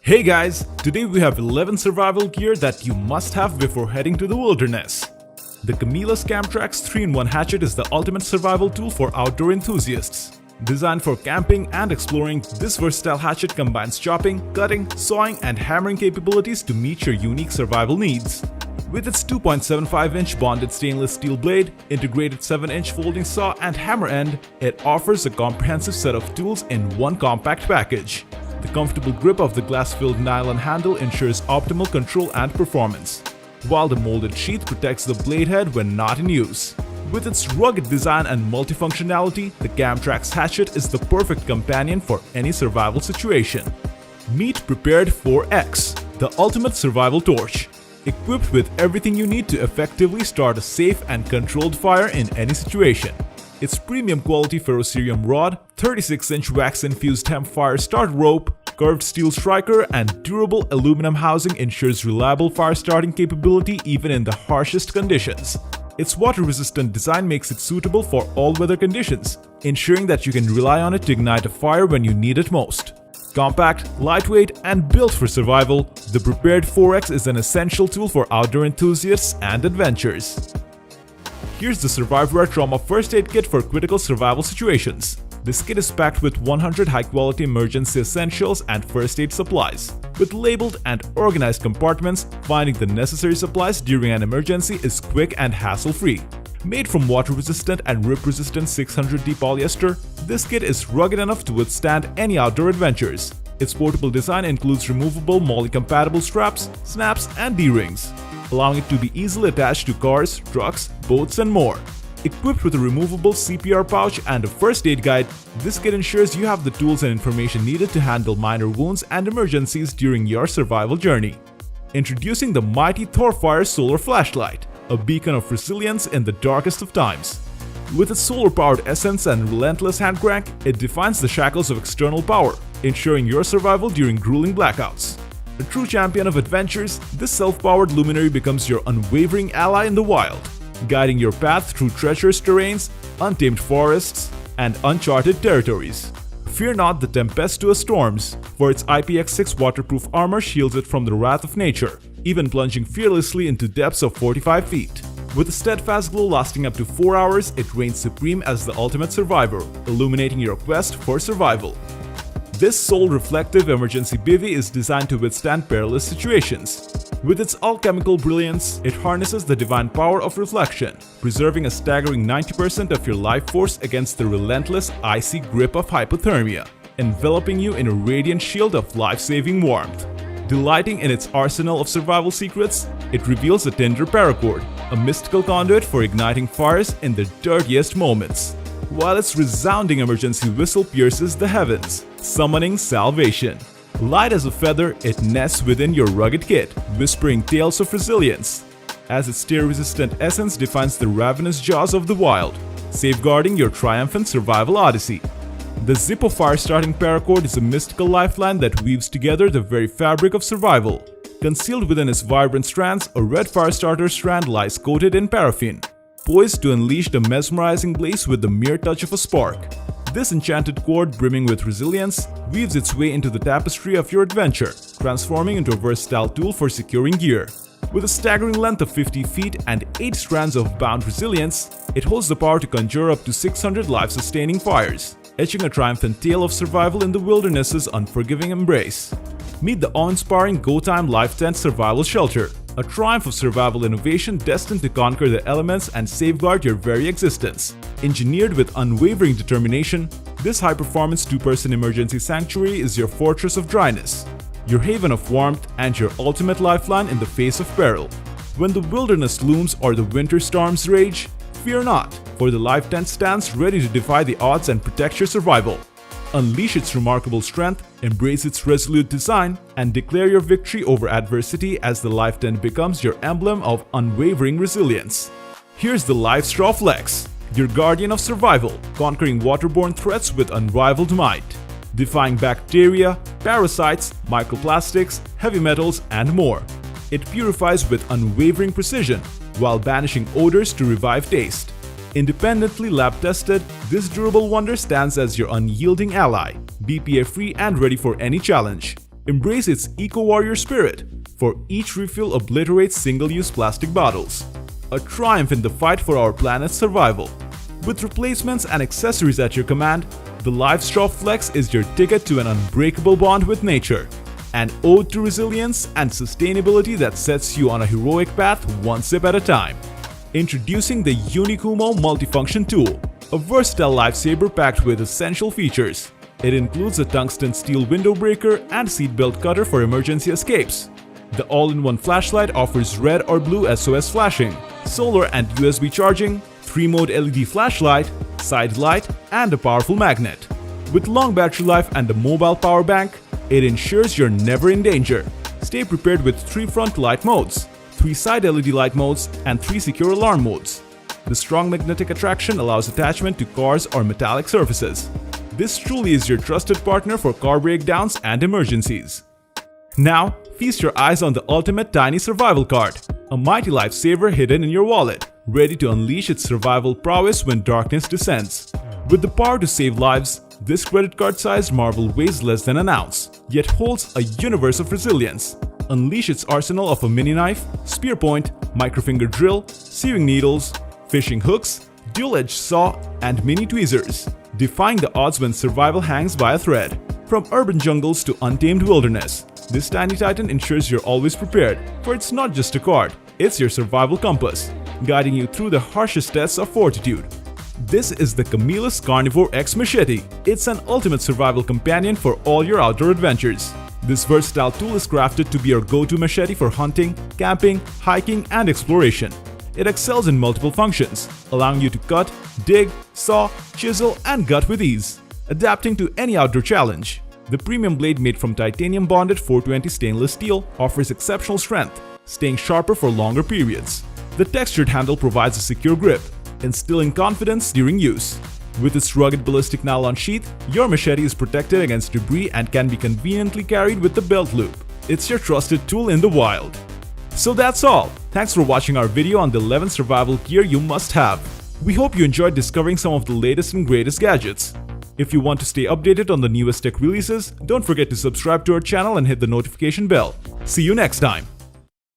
Hey guys, today we have 11 survival gear that you must have before heading to the wilderness. The Camillus CAMTRAX 3-in-1 hatchet is the ultimate survival tool for outdoor enthusiasts. Designed for camping and exploring, this versatile hatchet combines chopping, cutting, sawing, and hammering capabilities to meet your unique survival needs. With its 2.75-inch bonded stainless steel blade, integrated 7-inch folding saw, and hammer end, it offers a comprehensive set of tools in one compact package. The comfortable grip of the glass-filled nylon handle ensures optimal control and performance, while the molded sheath protects the blade head when not in use. With its rugged design and multifunctionality, the CAMTRAX hatchet is the perfect companion for any survival situation. Meet Prepared 4X, the ultimate survival torch. Equipped with everything you need to effectively start a safe and controlled fire in any situation. Its premium quality ferrocerium rod, 36-inch wax-infused hemp fire start rope, curved steel striker, and durable aluminum housing ensures reliable fire starting capability even in the harshest conditions. Its water-resistant design makes it suitable for all weather conditions, ensuring that you can rely on it to ignite a fire when you need it most. Compact, lightweight, and built for survival, the Prepared 4X is an essential tool for outdoor enthusiasts and adventurers. Here's the Surviveware Trauma First Aid Kit for critical survival situations. This kit is packed with 100 high-quality emergency essentials and first aid supplies. With labeled and organized compartments, finding the necessary supplies during an emergency is quick and hassle-free. Made from water-resistant and rip-resistant 600D polyester, this kit is rugged enough to withstand any outdoor adventures. Its portable design includes removable MOLLE-compatible straps, snaps, and D-rings, allowing it to be easily attached to cars, trucks, boats, and more. Equipped with a removable CPR pouch and a first aid guide, this kit ensures you have the tools and information needed to handle minor wounds and emergencies during your survival journey. Introducing the mighty ThorFire solar flashlight, a beacon of resilience in the darkest of times. With its solar-powered essence and relentless hand crank, it defies the shackles of external power, ensuring your survival during grueling blackouts. A true champion of adventures, this self-powered luminary becomes your unwavering ally in the wild, guiding your path through treacherous terrains, untamed forests, and uncharted territories. Fear not the tempestuous storms, for its IPX6 waterproof armor shields it from the wrath of nature, even plunging fearlessly into depths of 45 feet. With a steadfast glow lasting up to 4 hours, it reigns supreme as the ultimate survivor, illuminating your quest for survival. This soul-reflective emergency bivvy is designed to withstand perilous situations. With its alchemical brilliance, it harnesses the divine power of reflection, preserving a staggering 90% of your life force against the relentless, icy grip of hypothermia, enveloping you in a radiant shield of life-saving warmth. Delighting in its arsenal of survival secrets, it reveals a tender paracord, a mystical conduit for igniting fires in the dirtiest moments, while its resounding emergency whistle pierces the heavens, summoning salvation. Light as a feather, it nests within your rugged kit, whispering tales of resilience, as its tear-resistant essence defines the ravenous jaws of the wild, safeguarding your triumphant survival odyssey. The Zippo fire-starting paracord is a mystical lifeline that weaves together the very fabric of survival. Concealed within its vibrant strands, a red firestarter strand lies coated in paraffin, poised to unleash the mesmerizing blaze with the mere touch of a spark. This enchanted cord, brimming with resilience, weaves its way into the tapestry of your adventure, transforming into a versatile tool for securing gear. With a staggering length of 50 feet and 8 strands of bound resilience, it holds the power to conjure up to 600 life-sustaining fires, etching a triumphant tale of survival in the wilderness's unforgiving embrace. Meet the awe-inspiring Go Time Life Tent Survival Shelter, a triumph of survival innovation destined to conquer the elements and safeguard your very existence. Engineered with unwavering determination, this high-performance 2-person emergency sanctuary is your fortress of dryness, your haven of warmth, and your ultimate lifeline in the face of peril. When the wilderness looms or the winter storms rage, fear not, for the Life Tent stands ready to defy the odds and protect your survival. Unleash its remarkable strength, embrace its resolute design, and declare your victory over adversity as the Life Tent becomes your emblem of unwavering resilience. Here's the LifeStraw Flex, your guardian of survival, conquering waterborne threats with unrivaled might, defying bacteria, parasites, microplastics, heavy metals, and more. It purifies with unwavering precision, while banishing odors to revive taste. Independently lab-tested, this durable wonder stands as your unyielding ally, BPA-free and ready for any challenge. Embrace its eco-warrior spirit, for each refill obliterates single-use plastic bottles. A triumph in the fight for our planet's survival. With replacements and accessories at your command, the LifeStraw Flex is your ticket to an unbreakable bond with nature. An ode to resilience and sustainability that sets you on a heroic path one sip at a time. Introducing the Unicumoo multifunction tool, a versatile lifesaver packed with essential features. It includes a tungsten steel window breaker and seatbelt cutter for emergency escapes. The all-in-one flashlight offers red or blue SOS flashing, solar and USB charging, 3-mode LED flashlight, side light, and a powerful magnet. With long battery life and a mobile power bank, it ensures you're never in danger. Stay prepared with 3 front light modes, 3 side LED light modes, and 3 secure alarm modes. The strong magnetic attraction allows attachment to cars or metallic surfaces. This truly is your trusted partner for car breakdowns and emergencies. Now, feast your eyes on the ultimate tiny survival card, a mighty lifesaver hidden in your wallet, ready to unleash its survival prowess when darkness descends. With the power to save lives, this credit card-sized marvel weighs less than an ounce, yet holds a universe of resilience. Unleash its arsenal of a mini knife, spear point, microfinger drill, sewing needles, fishing hooks, dual-edged saw, and mini tweezers, defying the odds when survival hangs by a thread. From urban jungles to untamed wilderness, this tiny titan ensures you're always prepared, for it's not just a card, it's your survival compass, guiding you through the harshest tests of fortitude. This is the Camillus Carnivore X Machete. It's an ultimate survival companion for all your outdoor adventures. This versatile tool is crafted to be your go-to machete for hunting, camping, hiking, and exploration. It excels in multiple functions, allowing you to cut, dig, saw, chisel, and gut with ease, adapting to any outdoor challenge. The premium blade made from titanium-bonded 420 stainless steel offers exceptional strength, staying sharper for longer periods. The textured handle provides a secure grip, instilling confidence during use. With its rugged ballistic nylon sheath, your machete is protected against debris and can be conveniently carried with the belt loop. It's your trusted tool in the wild. So that's all. Thanks for watching our video on the 11 survival gear you must have. We hope you enjoyed discovering some of the latest and greatest gadgets. If you want to stay updated on the newest tech releases, don't forget to subscribe to our channel and hit the notification bell. See you next time.